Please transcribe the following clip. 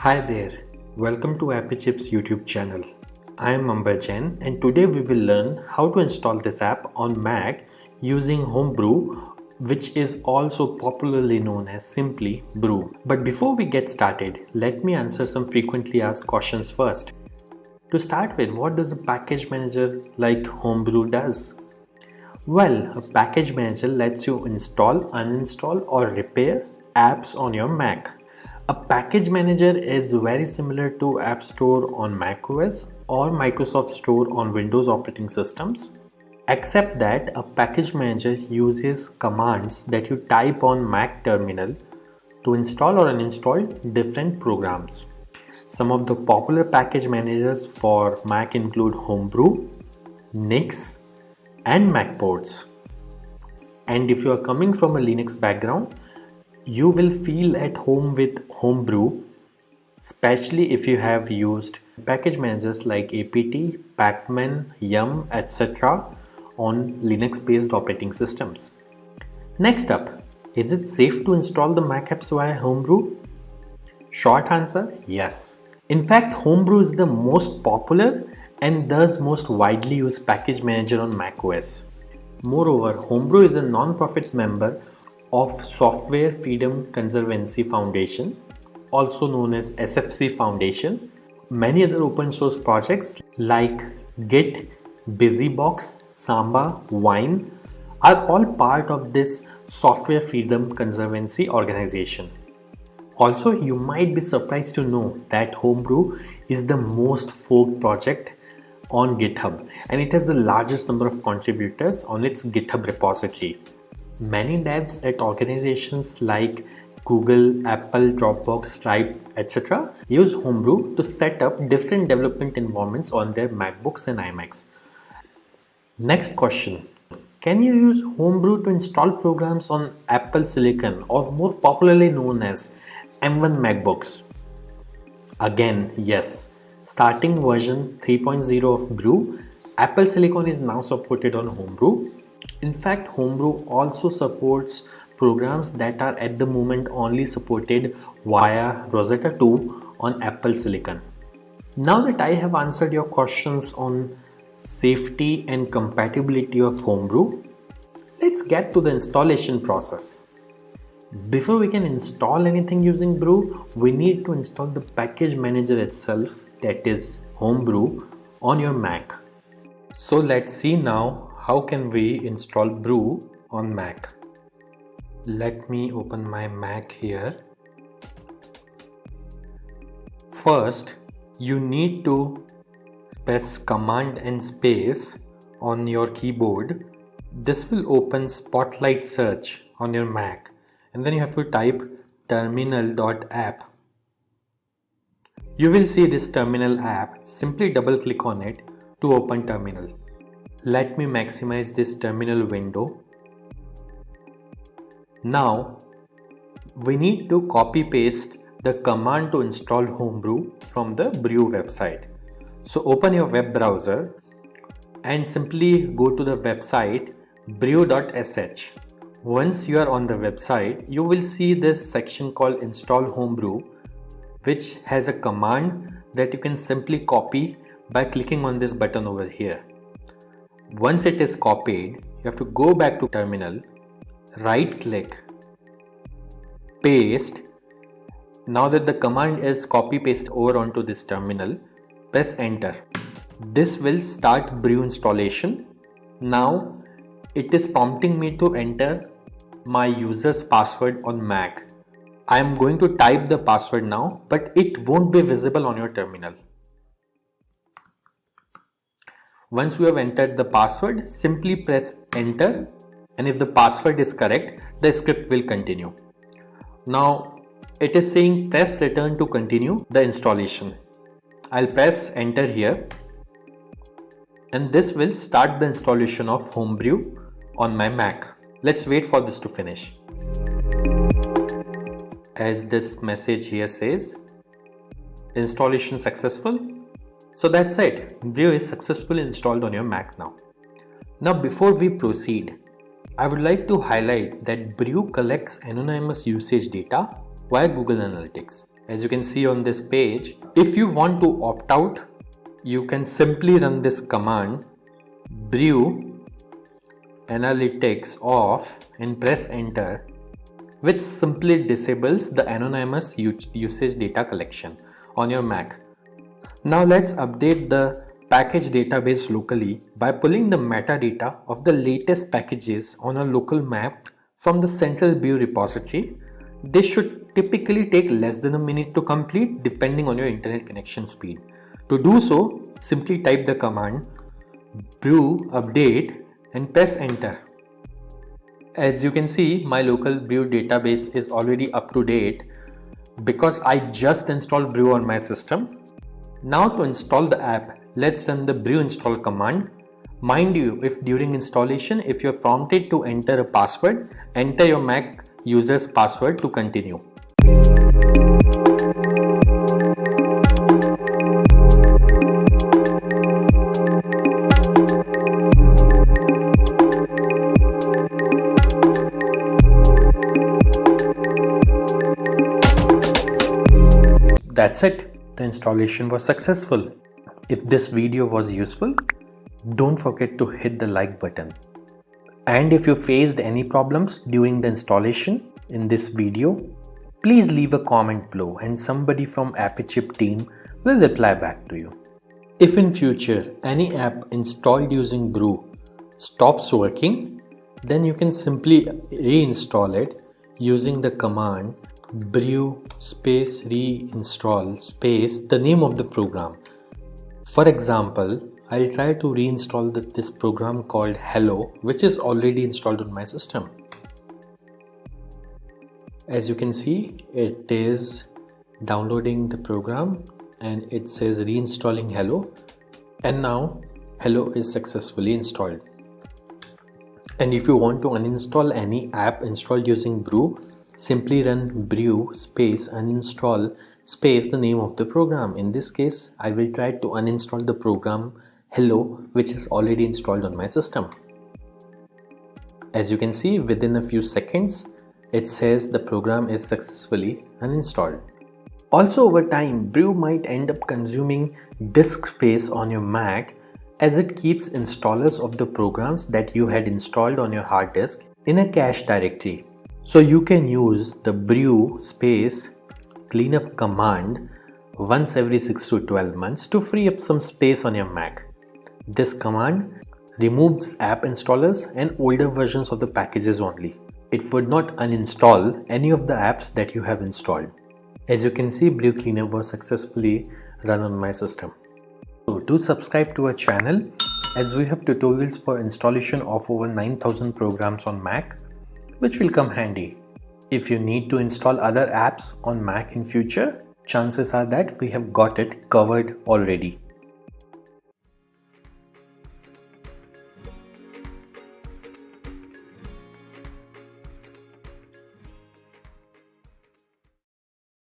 Hi there, welcome to Appy Chips YouTube channel. I am Ambajan and today we will learn how to install this app on Mac using Homebrew, which is also popularly known as simply Brew. But before we get started, let me answer some frequently asked questions first. To start with, what does a package manager like Homebrew does? Well, a package manager lets you install, uninstall or repair apps on your Mac. A package manager is very similar to App Store on macOS or Microsoft Store on Windows operating systems, except that a package manager uses commands that you type on Mac terminal to install or uninstall different programs. Some of the popular package managers for Mac include Homebrew, Nix, and Macports. And if you are coming from a Linux background, you will feel at home with Homebrew, especially if you have used package managers like apt, pacman, yum, etc. on Linux based operating systems. Next up, is it safe to install the Mac apps via Homebrew? Short answer, yes. In fact, Homebrew is the most popular and thus most widely used package manager on macOS. Moreover, Homebrew is a non-profit member of Software Freedom Conservancy Foundation, also known as SFC Foundation. Many other open source projects like Git, BusyBox, Samba, Wine are all part of this Software Freedom Conservancy organization. Also, you might be surprised to know that Homebrew is the most forked project on GitHub and it has the largest number of contributors on its GitHub repository. Many devs at organizations like Google, Apple, Dropbox, Stripe, etc. use Homebrew to set up different development environments on their MacBooks and iMacs. Next question. Can you use Homebrew to install programs on Apple Silicon or more popularly known as M1 MacBooks? Again, yes. Starting version 3.0 of Brew, Apple Silicon is now supported on Homebrew. In fact, Homebrew also supports programs that are at the moment only supported via Rosetta 2 on Apple Silicon. Now that I have answered your questions on safety and compatibility of Homebrew, let's get to the installation process. Before we can install anything using Brew, we need to install the package manager itself, that is Homebrew, on your Mac. So let's see now how can we install Brew on Mac. Let me open my Mac here. First, you need to press Command and space on your keyboard. This will open Spotlight Search on your Mac. And then you have to type terminal.app. You will see this terminal app. Simply double click on it to open terminal. Let me maximize this terminal window. Now we need to copy paste the command to install Homebrew from the Brew website. So open your web browser and simply go to the website brew.sh. Once you are on the website, you will see this section called Install Homebrew, which has a command that you can simply copy by clicking on this button over here. Once it is copied, you have to go back to terminal, right click, paste. Now that the command is copy paste over onto this terminal, press enter. This will start Brew installation. Now it is prompting me to enter my user's password on Mac. I am going to type the password now, but it won't be visible on your terminal. Once you have entered the password, simply press enter, and if the password is correct, the script will continue. Now it is saying press return to continue the installation. I'll press enter here, and this will start the installation of Homebrew on my Mac. Let's wait for this to finish. As this message here says, installation successful. So that's it. Brew is successfully installed on your Mac now. Now before we proceed, I would like to highlight that Brew collects anonymous usage data via Google Analytics. As you can see on this page, if you want to opt out, you can simply run this command brew analytics off and press enter, which simply disables the anonymous usage data collection on your Mac. Now let's update the package database locally by pulling the metadata of the latest packages on a local map from the central brew repository. This should typically take less than a minute to complete depending on your internet connection speed. To do so, simply type the command brew update and press enter. As you can see, my local brew database is already up to date because I just installed brew on my system. Now to install the app, let's run the brew install command. Mind you, if during installation, if you're prompted to enter a password, enter your Mac user's password to continue. That's it. The installation was successful. If this video was useful, don't forget to hit the like button. And if you faced any problems during the installation in this video, please leave a comment below and somebody from AppyChip team will reply back to you. If in future any app installed using brew stops working, then you can simply reinstall it using the command brew space reinstall space the name of the program. For example, I'll try to reinstall this program called Hello, which is already installed on my system. As you can see, it is downloading the program and it says reinstalling Hello, and now Hello is successfully installed. And if you want to uninstall any app installed using brew, simply run brew space uninstall space the name of the program. In this case, I will try to uninstall the program Hello, which is already installed on my system. As you can see, within a few seconds, it says the program is successfully uninstalled. Also, over time, brew might end up consuming disk space on your Mac as it keeps installers of the programs that you had installed on your hard disk in a cache directory. So you can use the brew space cleanup command once every 6 to 12 months to free up some space on your Mac. This command removes app installers and older versions of the packages only. It would not uninstall any of the apps that you have installed. As you can see, brew cleanup was successfully run on my system. So do subscribe to our channel as we have tutorials for installation of over 9,000 programs on Mac, which will come handy. If you need to install other apps on Mac in future, chances are that we have got it covered already.